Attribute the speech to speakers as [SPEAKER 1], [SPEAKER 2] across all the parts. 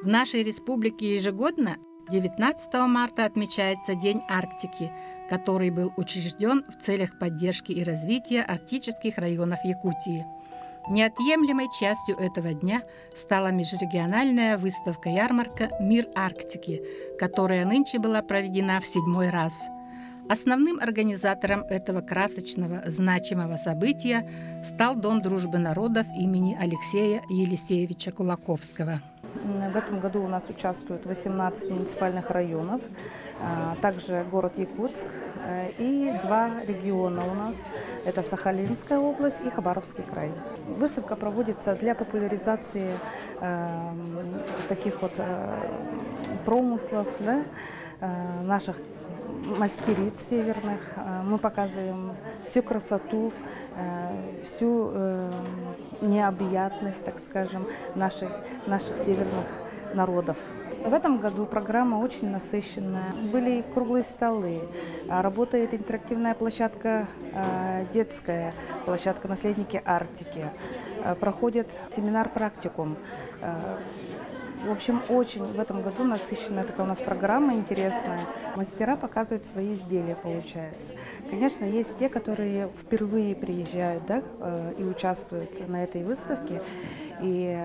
[SPEAKER 1] В нашей республике ежегодно 19 марта отмечается День Арктики, который был учрежден в целях поддержки и развития арктических районов Якутии. Неотъемлемой частью этого дня стала межрегиональная выставка-ярмарка «Мир Арктики», которая нынче была проведена в 7-й раз. Основным организатором этого красочного, значимого события стал Дом дружбы народов имени Алексея Елисеевича Кулаковского.
[SPEAKER 2] В этом году у нас участвуют 18 муниципальных районов, также город Якутск и 2 региона у нас. Это Сахалинская область и Хабаровский край. Выставка проводится для популяризации таких вот промыслов, да, наших мастериц северных. Мы показываем всю красоту, всю необъятность, так скажем, наших северных народов. В этом году программа очень насыщенная. Были круглые столы, работает интерактивная площадка детская, площадка «Наследники Арктики». Проходит семинар-практикум. В общем, очень в этом году насыщенная такая у нас программа интересная. Мастера показывают свои изделия, получается. Конечно, есть те, которые впервые приезжают, да, и участвуют на этой выставке. И,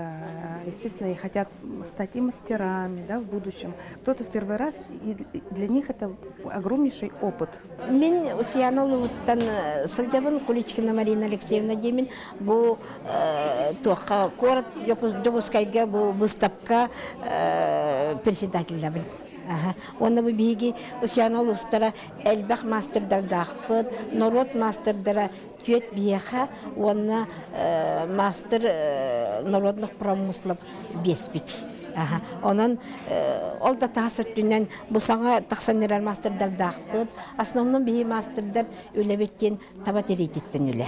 [SPEAKER 2] естественно, и хотят стать и мастерами, да, в будущем. Кто-то в первый раз, и для них это огромнейший опыт.
[SPEAKER 3] Мен Усьяновлуттан Сылдабын Куличкина Марина Алексеевна Демин бу тоха корот Йокускайга бу выставка председателя. Оны бу биги Усьяновлустара элбах мастердардахпыт, народ мастердара Тюет бияха, оны мастер народных промыслов беспить. Онон ол да тасыттүнен бусаңа таксаннерар мастердар дақпыт. Основном бии мастердар үлебеттен таба терититтен үле.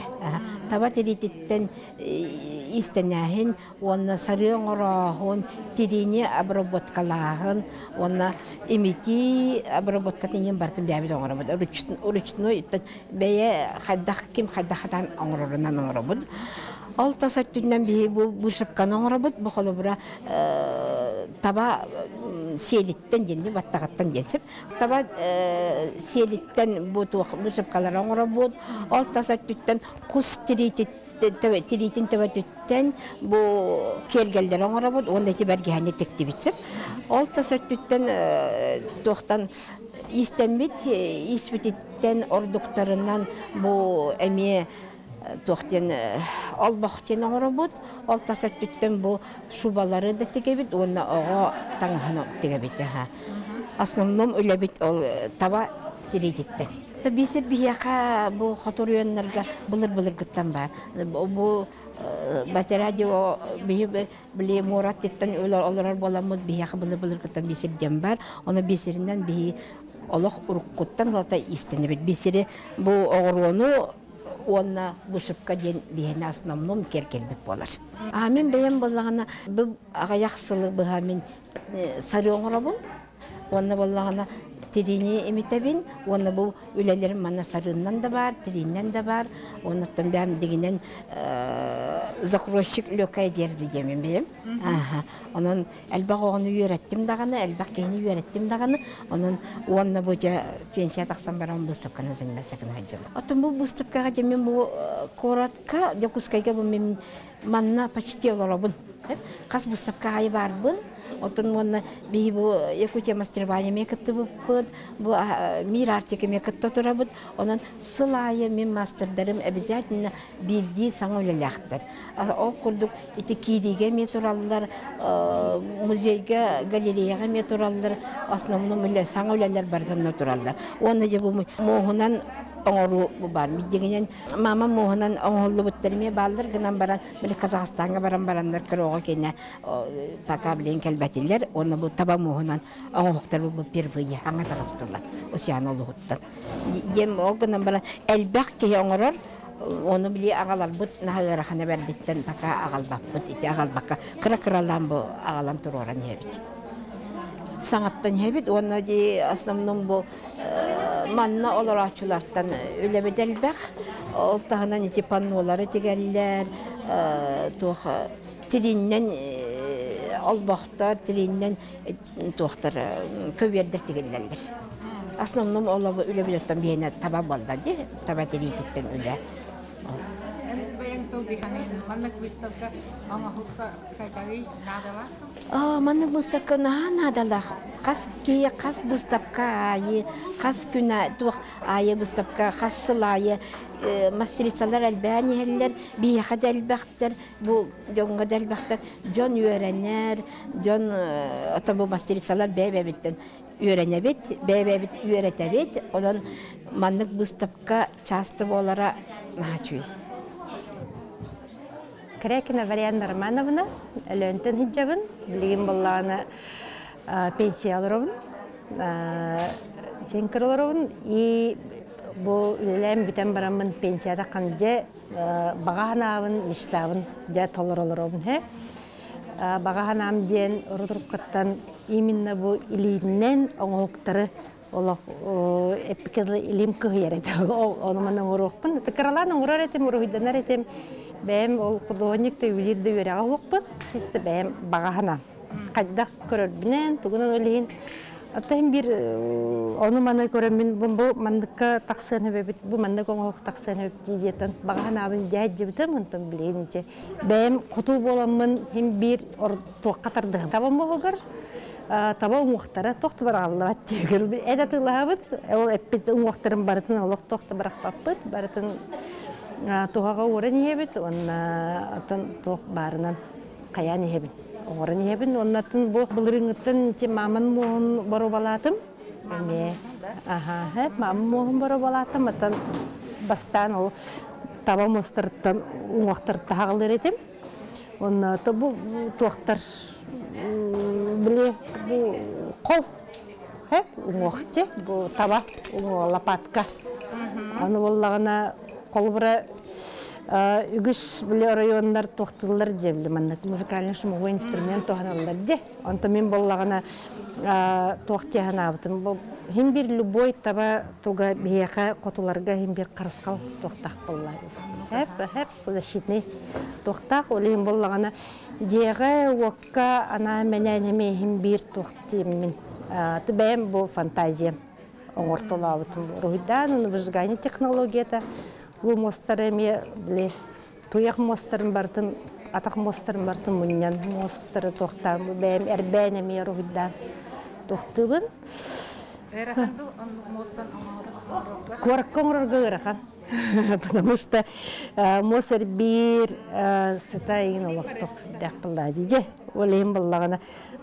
[SPEAKER 3] Таба терититтен истенәһин, оны сарыон орахын, тирине обработкалахын, оны имити обработкатынен бартын бәбид оңырабыд. Уручной бәйе хайдақ ким хайдақатан оңырырынан оңырабыд. Ол тасыттүнен бии бұшыпқан оңырабыд, бұқылы бұра таба селиттен денді, баттағаттан денсіп. Таба селиттен бұшыпқалар оңырабыд, ол тасыттүнен құс тиритин төбөтүттен бу келгелдер оңорабыд, онда теберге хәне текти битсеп. Ол тасаттүттен тохтан истембит, испититтен ордуктарынан бу эме тохтен албахтен оңорабыд. Ол тасаттүттен бу шубалары да тегебит, онда ого таңахана тегебит. Основном үлебит ол таба тирититтен. Бисер бияка бу хоторуяннарга былыр гыттан бар. Бу батерадио били мураттыттан олар боламыд бияка былыр гыттан бисерден бар. Оны бисеринен бии олох уруккуттан лата истенебит. Бисери бу огоруну онна бушыпка ден бияна основном келбек болар. Мен бейен боллагана бу агаяқсылы быга мен сары оңорабын. Онна боллагана Тирини эмитебин, оны бу үлелерим мана сарыннан да бар, тириннен да бар. Онуттан бәм дегенен закройщик лёкай дерди демен бем. Онун элбак оғыны үйреттим дағаны, элбак кейini үйреттим дағаны. Онун онна бу пенсия тақсан барам бұстапқаны зәңмәсәкін хаджым. Отын бу бұстапқаға демен бу коратка, Якутскайга бу мен манна почти оларабын. Қас бұстапқаға ай барбын. Отын онна бии бу Якутия мастервания мекетті бұппыд, бу Мир Арктика мекетті тұрабыд. Онын сылайы мен мастердарым обязательно билди саңа өлеляқтыр. Ол күрдік ити кейдеге метуралылар, музейге, галереяға метуралылар, основном саңа өлелер бардығына тұралылар. Оны же бу моғынан оңору бар. Биддегенен мама моғынан оңолы бұттарыме балдар гынан баран, білі Казахстанға барандар кіроға кені пока білен кәлбәтелер, оны бұл таба моғынан оңоқтар бұл первые аңа тағыстылар. Осиян олы ғыттан. Дем ол гынан баран әлбәқ кей оңорор, оны біле ағалар бұт нағыра қана бәрдеттен пока ағалбақ бұт, ете ағалбаққа қыра-қыралан бұл ағалан тұр оран ебет. Саңаттан ебет, оны де основном бұл манна оларачылардан үлебедел бәқ. Ол тағынан еті паннолары тегелілер, тириннен олбақтар тілінен туақтар көбердер тегелелер. Основном олабы үлі білеттен бейіне таба болда де, таба телейтеттен үлі. Манны выставка надала. Қас кие, қас выставка айы, қас күні туқ айы выставка, қас сылайы, мастерицалар әлбәнелер, бейеқа дәлбәқтер, бұл жоңға дәлбәқтер, жон үйеренер, жон бұл мастерицалар бәбәбіттен үйеренебет, бәбәбіт үйеретебет, одан маннык выставка часты болара нағачуй.
[SPEAKER 4] Крякина Варианна Романовна, Леонтин Хиджабын, білген болағына пенсияларыбын, сенкірларыбын, и бұл үлеләм бітен барамын пенсияда қанже бағағанабын, мечтабын, жа толырыларыбын. Бағағанам ден ұрыдырып қаттан именно бұл илейінен оңылықтары эпикерлі илим күйер еді. Оны мұның ұрықпын. Тікіраланың ұрар етем, ұрығыданар етем. Бәйім ол құдығынекті үйлерді өреға оқпын. Шесті бәйім бағағанам. Қайдақ көрірбінен, тұғынан өлейін. Аттайым бір оны маны көрімін, бұл мандыққа тақсыны бәбіт, бұл мандық оңық тақсыны бәбіт дейдетін. Бағағанабын жәйт жібітім, ұнтым білейінше. Бәйім құту боламын, hem бір тұлыққа тардығын табам болғыр. Таба оңуқтары тоқты бар алып аттегір. Әдәті лағабыт, ол әппет оңуқтарын барытын, олық тоқты бірақ баппыт, барытын туғаға орын ебіт, онна атын тоқ барынан қаян ебін. Орын ебін, оннатын бұл рыңыттын мамын мұғын бару балатым. Мамын мұғын бару балатым, атын бастан ол таба мұстырыттан оңуқтарды тағылыр етім. Онна бұл тоқтар біле қол, оңуқте, бұл таба, лопатка. Оны болағына қол бұра үгіс біле райондар тоқтылар жевлі, музыкальный шумовой инструмент тоғаналар де. Онты мен болағына тоқты ғанабытым. Хем бір любой таба туға бейеқа қотыларға хем бір қарысқал тоқтақ болар. Бұл защитный тоқтақ, олы хем болағына Деға уаққа ана мәнәнеме хем бір тоқтемін. Бәйім бұл фантазия оңыртылауытым. Рухидан, оны бұзғаны технологията. Бұл мостары әме тұяқ мостарын бартын, атақ мостарын бартын мұниян мостары тоқтам. Бәйім әрбән әме рухидан тоқтыбын.
[SPEAKER 1] Әріқанды мостан оңырып?
[SPEAKER 4] Қорыққан ұрырға ғыраған. Потому что мосар бір сыта егін олықтық дәк бұлда дейде. Олейін бұллағына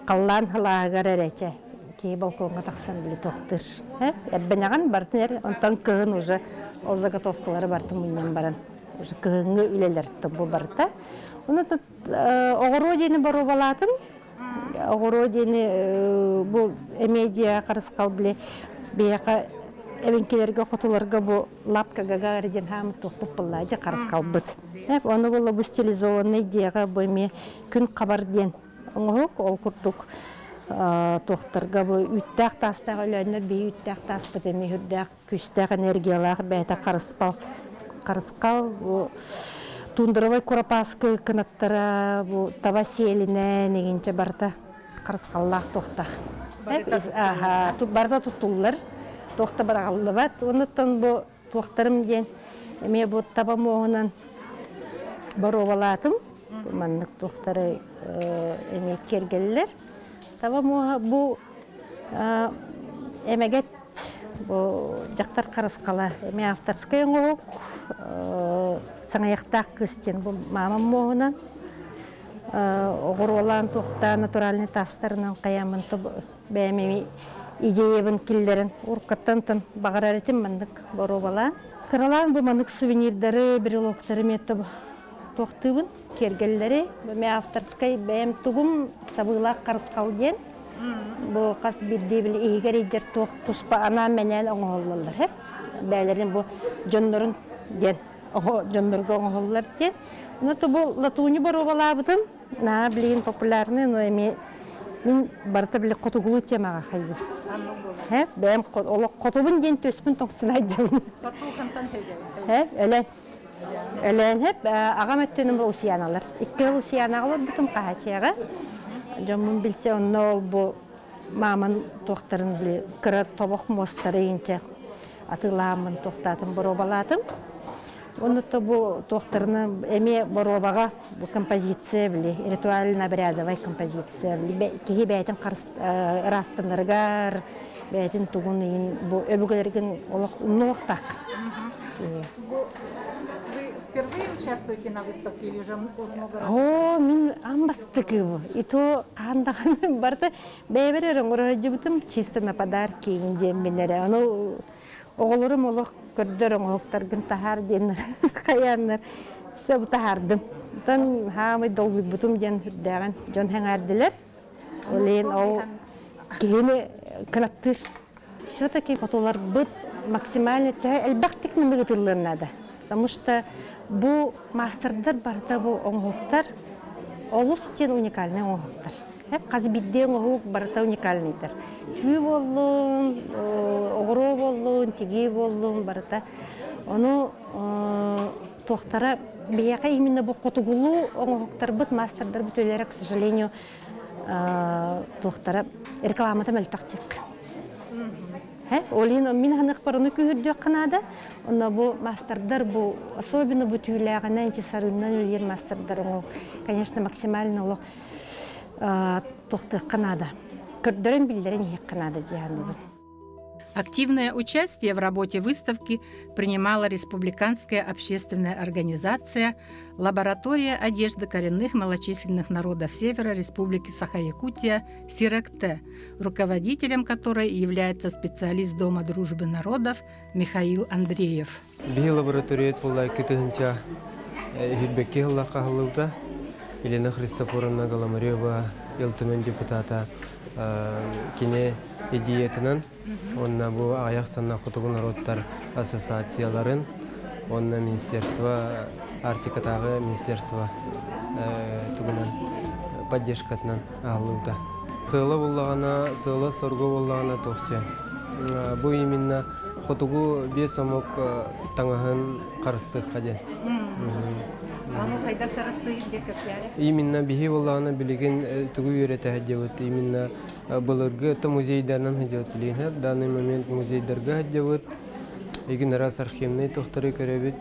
[SPEAKER 4] қаллан халағығар әрәче. Кей балконға тақсан білі тоқтыр. Әббінаған бартын әр, онтан кығын уже ол заготовкалары бартын мұнмен баран. Уже кығынғы үлелерді бұл барда. Оны оғыродені бару балатым. Оғыродені бұл әмедия қарысқал біле бейеқа Эвенкелерге қотыларға бұл лапкаға ғариден хамы тоқпып бұллады қарысқал бұд. Оны бұл бұл стилизованный деға бұйме күн қабарден. Оңық ол күрттік тоқтарға бұл үттәқ тастағы өләнер бей үттәқ тас бұдеме үттәқ күстәқ энергиялағы бәйті қарысқал. Тундыровай Куропаскы кынаттара бұл таба селіне негенше барда қарысқаллақ тоқтақ. Барда тұттулар. Тоқта барағылы бәт. Оныттан бұл тоқтарым ден әме бұл таба моғынан бару балатым. Маннық тоқтары әме кергелілер. Таба моға бұл әмегет жақтар қарысқала. Әме авторскай оңық саңаяқтақ күстен бұл мамам моғынан. Оғыр олан тоқта натуральный тастарынан қаямын бәймеме идеябын келдерін ұрқаттан бағарар етім мандық бару бала. Қыралан бұл мандық сувенирдары, брелоктары меті тоқтыбын, кергелдері. Бәме авторскай бәйім тұғым сабылақ қарысқал ден. Бұл қас бірде білі егер егер тоқ тұспа ана мәнәл оңғолылар. Бәлерін бұл жонларын ден, жонларға оңғолылар ден. Бұл латуыны бару бала бұдым. Білген популярны, но әме мен барыта білі қотығылы темаға қайдыр. Бәйім қотыбын ден төспін тоқсын айдым.
[SPEAKER 1] Қотуғантан тәйден?
[SPEAKER 4] Өлән ағам өттенім бұл ұсияналар. Икі ұсиянағылар бұтым қағачияға. жамын білсе, онна ол бұл мамын тоқтарын біле, кірі тобық мостары енче атыламын тоқтатын боробалатым. Оны то бұл тоқтарыны әме боробаға бұл композиция біле, ритуально-обрядовай композиция біле. Кеге бәйтін растынырғар, бәйтін тұғын бұл өбігілерген ұнны оқтақ.
[SPEAKER 1] Вы впервые участвуете на выставке или уже много раз?
[SPEAKER 4] О, мен амбастыки бұл. И то қандағын барды бәйберерін ұрағыжыбытым чисто на подарки еңден білері. Оны оғылырым олық көрдірін оқтарғын тахар денір, қаяныр. Сөбі тахардым. Тан хамай долғы бұтым ден үрдәғін жон хәңәрділер. Олейін ол кейіні қанаттыр. Все-таки фотолар бұд максимально әлбәқтік мінді ғытырларынады. Потому что бұл мастердар барда бұл оңғылықтар олыс тен уникальный оңғылықтар. Қазы бидден оңғылық барда уникальныйдар. Түй болуын, оғыру болуын, теге болуын барда. Оны тоқтара бияға именно бұл қотығылу оңғылықтар бұд мастердар бұд өлері, к сожалению, тоқтара рекламата мәлтақтек. Олин мен ханық барыны күйірді қанады. Оны бұл мастердар, бұл особенно бұл түйіләғанан, тесарыннан өлген мастердар, конечно, максимально олық тоқты қанады. Көрдірін білдерін ек қанады дейяны.
[SPEAKER 1] Активное участие в работе выставки принимала республиканская общественная организация «Лаборатория одежды коренных малочисленных народов Севера Республики Саха-Якутия» СИРЭКТЭ, руководителем которой является специалист Дома дружбы народов Михаил Андреев.
[SPEAKER 5] Лаборатория полай китынча хидбекки хлакахлыуда Елена Христофоровна Галамарева, елтымен депутата кине идеятынан, онна бу аяқ санна құтығын народтар ассоциацияларын, онна министерство, артикатағы министерство тугунан поддержкатынан ағылуда. Сылы болағана, сылы сорғы болағана тоқче. Бу именно құтығы бес омық таңағын қарыстық қаден. Именно бихи болағана білеген түгі үйреті әдеуіт. Именно бұлырғы та музейдернен әдеуіт білейін. Данный момент музейдерге әдеуіт. Егін арас архивный тоқтары көребет,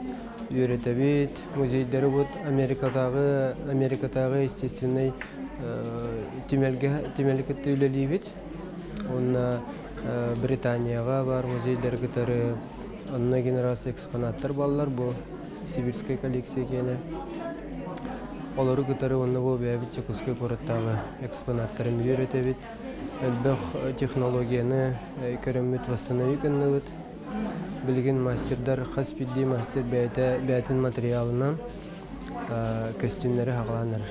[SPEAKER 5] үйретебет. Музейдері бұд Америкатағы естественный темелікетті үйлелейбет. Онна Британияға бар музейдергі тәрі. Онна генерасы экспонаттар балалар бұл. Сибирская коллекция кені. Олары күтары онны бұл бәбіт Чекускай қораттағы экспонаттарын үйретебет. Әлбәқ технологияны көріммет восстанови күнні өт. Білген мастердар қас бидді мастер бәйтін материалынан костюмдері хағаланыр.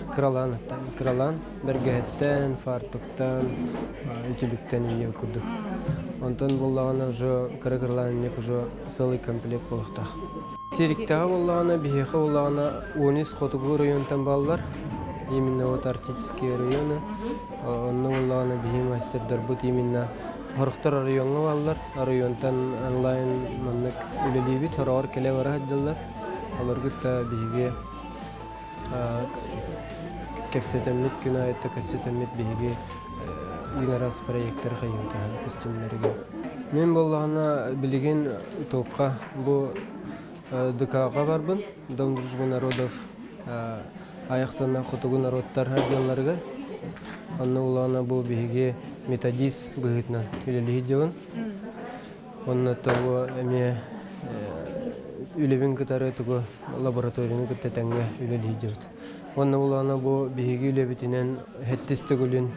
[SPEAKER 5] Кралан бәргәттен, фартуктан, ütіліктен үйе күдік. Онтан болағына ұжы кірі-кірланынек ұжы сылый комплект болықтақ. Серіктағы болағына, бейхі болағына 13 қотығылы районтан балылар. Именно вот артические районы. Онны болағына бейхі мастердар бұд именно Хорықтар районға балылар. Районтан онлайн мұнық үлелейбет, хорағыр келе бара әдділер. Олар күтті бейхіге кәпсетемет күн айетті кәпсетемет бейхіге генерас проекттер қайымтаған костюмлерге. Мен болағына білеген тоққа бұл ДК-ға барбын, Дом дружбы народов, аяқсана құтығы народтар әдделерге. Онны олағына бұл бейге методист бұғытна үлелігі деуін. Онны тұғы әме үлевін күтары тұғы лабораторияны күттетәңге үлелігі деуін. Онны олағына бұл бейге үлебетінен әттісті күлін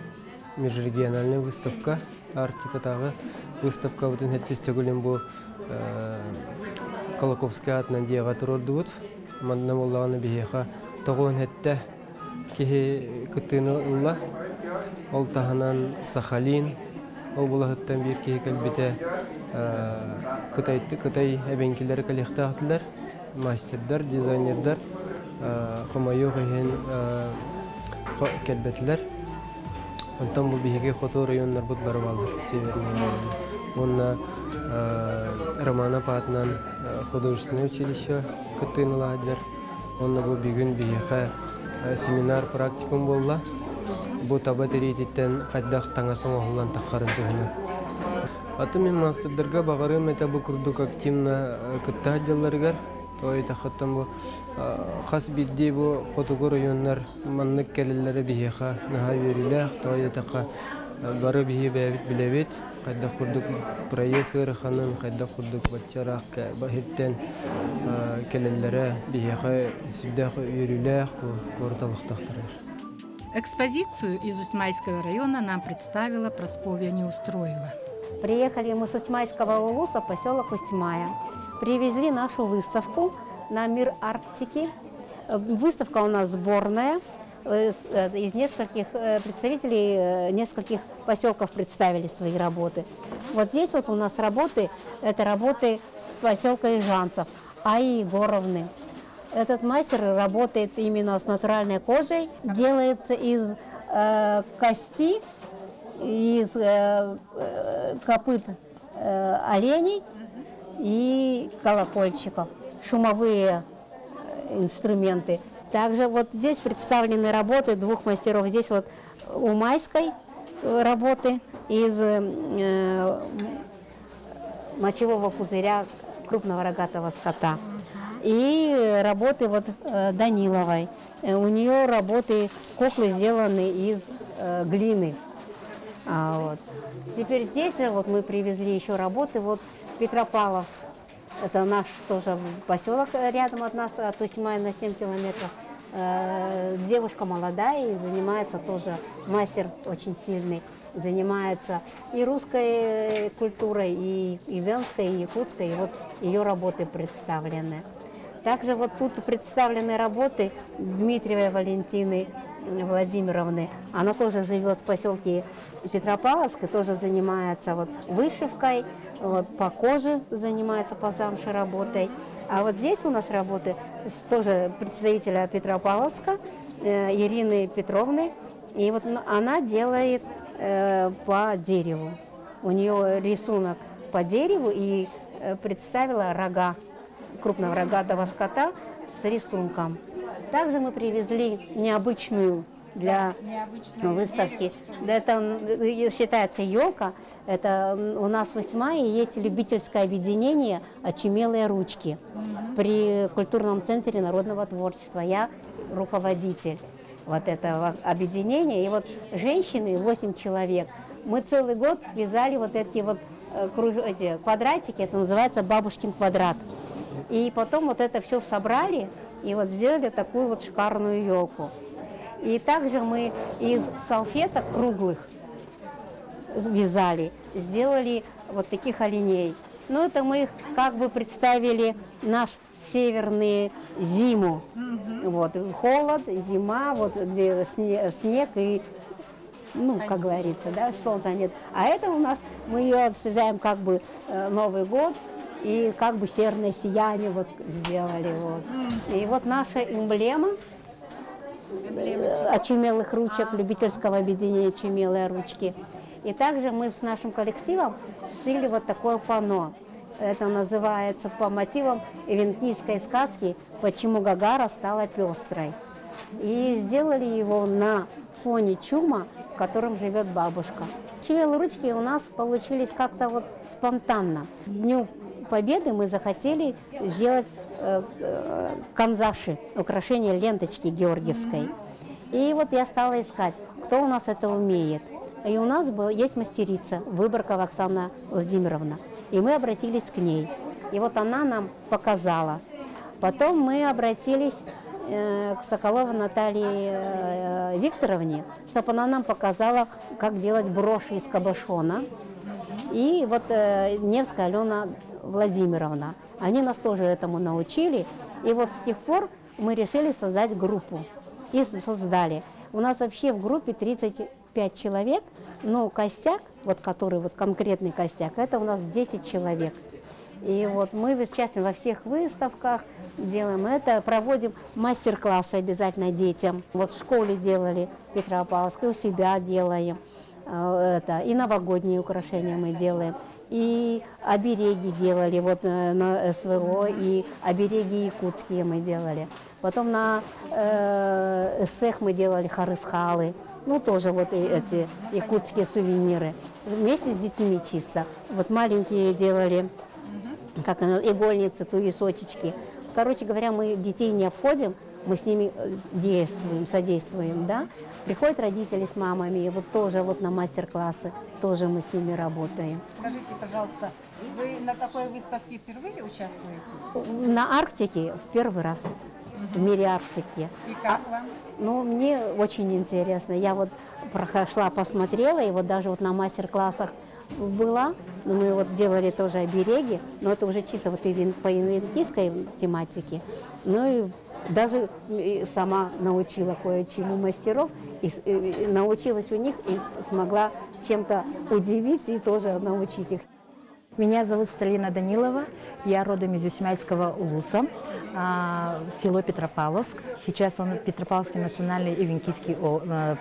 [SPEAKER 5] межрегиональный выставка, артикатағы выставка бұтын әттісті күлін бұл Колоковский атынан дейіға тұрорды бұд. Мандына болағаны бейеға тоғын әтті кеге күттіні ұлла. Ол тағынан Сахалин, ол бұлағыттан бір кеге кәлбеті күтай әбенкелері кәліқті ақтылар, мастердар, дизайнердар, қомайы ғайын кәлбетілер. Онтан бұл бейеге қоту районлар бұд барып алды, северный. Онна Романа Патнан художественное училище күттіғыны ладыр. Онна бұл бігін бейеға семинар, практикум болла. бу таба терититтен хайдах таңасын оғылан таққарын түгіні. Аты мен мастырдарға бағарым это бу курдук активно кытта отделларыгар. Той тақыттан бу хас бидди бу Хотугу районнар маннык келелері бихеха наха верилях. Той таққа бары бихе бәбит білебет. Хайдах курдук проессор ханын, хайдах курдук батчарақ бахиттен келелері бихеха сибдах верилях корталықтақтырыр.
[SPEAKER 1] Экспозицию из Усмайского района нам представила Прасковья Неустроева.
[SPEAKER 6] Приехали мы с Усмайского улуса, поселок Устьмая. Привезли нашу выставку на мир Арктики. Выставка у нас сборная. Из нескольких представителей нескольких поселков представили свои работы. Вот здесь вот у нас работы, это работы с поселка Ижанцев, Аи Егоровны. Этот мастер работает именно с натуральной кожей, делается из кости, из копыт оленей и колокольчиков, шумовые инструменты. Также вот здесь представлены работы двух мастеров. Здесь вот умайской работы из мочевого пузыря крупного рогатого скота. И работы вот Даниловой. У нее работы, куклы сделаны из глины. Вот. Теперь здесь же вот мы привезли еще работы вот Петропавловск. Это наш тоже поселок рядом от нас, от Усьмая на 7 километров. Девушка молодая и занимается тоже, мастер очень сильный, занимается и русской культурой, и венской, и якутской, и вот ее работы представлены. Также вот тут представлены работы Дмитриевой Валентины Владимировны. Она тоже живет в поселке Петропавловск и тоже занимается вот вышивкой, вот по коже занимается, по замше работой. А вот здесь у нас работы тоже представителя Петропавловска, Ирины Петровны. И вот она делает по дереву. У нее рисунок по дереву и представила рога крупного рогатого скота с рисунком. Также мы привезли необычную для выставки. Это считается елка. Это у нас в Усьмае есть любительское объединение «Очумелые ручки» при культурном центре народного творчества. Я руководитель вот этого объединения. И вот женщины, 8 человек, мы целый год вязали вот эти вот эти квадратики, это называется «Бабушкин квадрат». И потом вот это все собрали и вот сделали такую вот шикарную елку. И также мы из салфеток круглых вязали, сделали вот таких оленей. Ну, это мы их как бы представили наш северный зиму. Вот, холод, зима, вот где снег и, ну, как говорится, да, солнца нет. А это у нас, мы ее отсажаем как бы Новый год и как бы северное сияние вот сделали. Вот. И вот наша эмблема очумелых ручек, любительского объединения «Очумелые ручки». И также мы с нашим коллективом сшили вот такое панно. Это называется по мотивам эвенкийской сказки «Почему Гагара стала пестрой». И сделали его на фоне чума, в котором живет бабушка. Очумелые ручки у нас получились как-то вот спонтанно. К Дню Победы мы захотели сделать канзаши, украшение ленточки георгиевской. И вот я стала искать, кто у нас это умеет. И у нас есть мастерица Выборкова Оксана Владимировна. И мы обратились к ней. И вот она нам показала. Потом мы обратились к Соколовой Наталье Викторовне, чтобы она нам показала, как делать броши из кабошона. И вот Невская Алена Владимировна. Они нас тоже этому научили. И вот с тех пор мы решили создать группу. И создали. У нас вообще в группе 35 человек, но костяк, вот который вот конкретный костяк, это у нас 10 человек. И вот мы участвуем во всех выставках, делаем это, проводим мастер-классы обязательно детям. Вот в школе делали Петропавловск, у себя делаем. Это, и новогодние украшения мы делаем. И обереги делали вот на СВО, и обереги якутские мы делали. Потом на СЭХ мы делали харысхалы. ну тоже вот эти якутские сувениры. Вместе с детьми чисто. Вот маленькие делали, как игольницы, туесочечки. Короче говоря, мы детей не обходим, мы с ними действуем, содействуем, да. Приходят родители с мамами, и вот тоже вот на мастер-классы тоже мы с ними работаем.
[SPEAKER 1] Скажите, пожалуйста, вы на такой выставке впервые участвуете?
[SPEAKER 6] На Арктике в первый раз, в мире Арктики.
[SPEAKER 1] И как вам?
[SPEAKER 6] Ну, мне очень интересно. Я вот прошла, посмотрела, и вот даже вот на мастер-классах была. Мы вот делали тоже обереги, но это уже чисто вот по инвентарской тематике. Ну и даже сама научила кое-чему мастеров, и научилась у них, и смогла чем-то удивить и тоже научить их.
[SPEAKER 7] Меня зовут Сталина Данилова, я родом из Юсмяйского улуса, село Петропавловск. Сейчас он Петропавловский национальный ивенкийский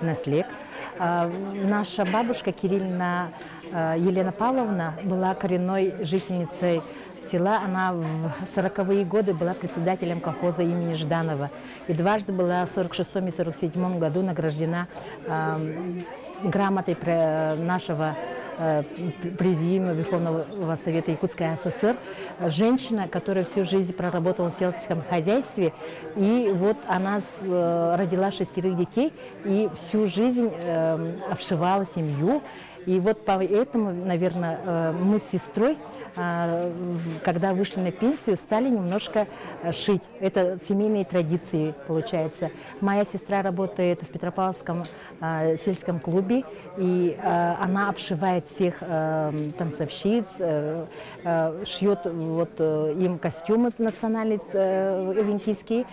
[SPEAKER 7] наслед. Наша бабушка Кирилловна Елена Павловна была коренной жительницей села. Она в 40-е годы была председателем колхоза имени Жданова. И дважды была в 46-м и 47-м году награждена грамотой нашего президиума Верховного Совета Якутской ССР. Женщина, которая всю жизнь проработала в сельском хозяйстве. И вот она родила 6 детей и всю жизнь обшивала семью. И вот поэтому, наверное, мы с сестрой, когда вышли на пенсию, стали немножко шить. Это семейные традиции, получается. Моя сестра работает в Петропавловском сельском клубе, и она обшивает всех танцовщиц, шьет вот им костюмы национальные ивенкийские.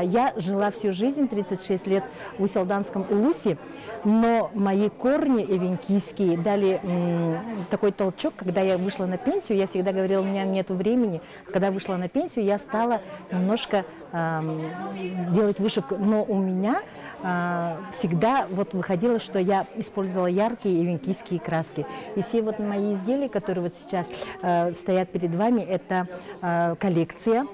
[SPEAKER 7] Я жила всю жизнь, 36 лет, в Усть-Алданском улусе, но мои корни ивенкийские дали такой толчок, когда я вышла на пенсию. Я всегда говорила, у меня нет времени. Когда вышла на пенсию, я стала немножко делать вышивку, но у меня всегда вот выходило, что я использовала яркие ивенкийские краски. И все вот мои изделия, которые вот сейчас стоят перед вами, это коллекция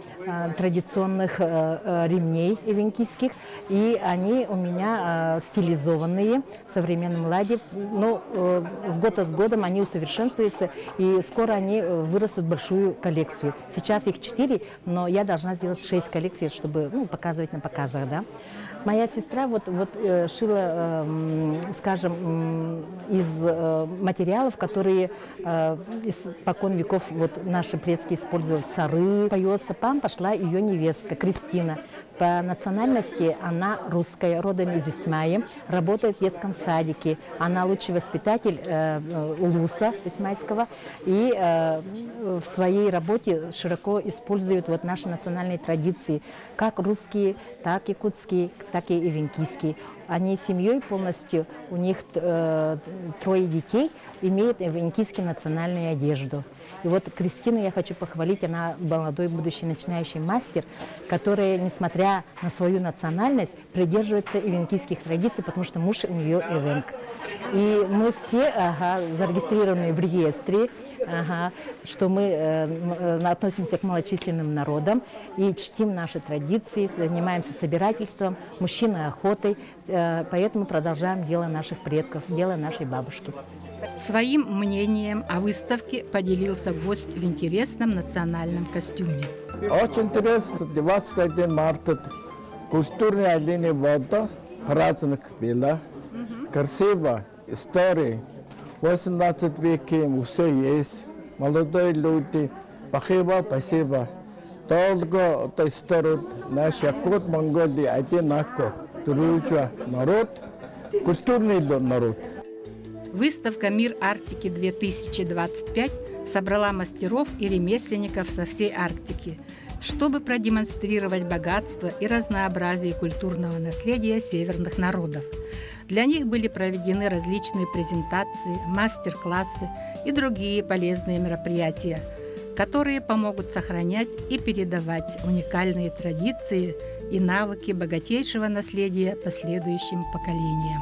[SPEAKER 7] традиционных ремней ивенкийских, и они у меня стилизованные в современном ладе. Но с года с годом они усовершенствуются, и скоро они вырастут в большую коллекцию. Сейчас их 4, но я должна сделать 6 коллекций, чтобы показывать на показах, да. Моя сестра вот шила, скажем, из материалов, которые испокон веков вот наши предки использовали. Сары. По ее стопам пошла ее невестка Кристина. По национальности она русская, родом из Юсмяи, работает в детском садике. Она лучший воспитатель улуса Юсмяйского, и в своей работе широко использует вот наши национальные традиции, как русские, так якутские, так и ивенкийские. Они семьей полностью, у них 3 детей, имеют ивенкийскую национальную одежду. И вот Кристину я хочу похвалить, она молодой будущий начинающий мастер, которая, несмотря на свою национальность, придерживается ивенкийских традиций, потому что муж у нее ивенк. И мы все зарегистрированы в реестре, что мы относимся к малочисленным народам и чтим наши традиции, занимаемся собирательством, мужчины охотой, поэтому продолжаем дело наших предков, дело нашей бабушки.
[SPEAKER 1] Своим мнением о выставке поделился гость в интересном национальном костюме.
[SPEAKER 8] Очень интересно, 21 марта культурный день вода, праздник было, красиво, история. 18 веке все есть, молодые люди, спасибо. Долго это история, наш Якут, Монголия одинаково, дружба народ, культурный народ.
[SPEAKER 1] Выставка «Мир Арктики-2025» собрала мастеров и ремесленников со всей Арктики, чтобы продемонстрировать богатство и разнообразие культурного наследия северных народов. Для них были проведены различные презентации, мастер-классы и другие полезные мероприятия, которые помогут сохранять и передавать уникальные традиции и навыки богатейшего наследия последующим поколениям.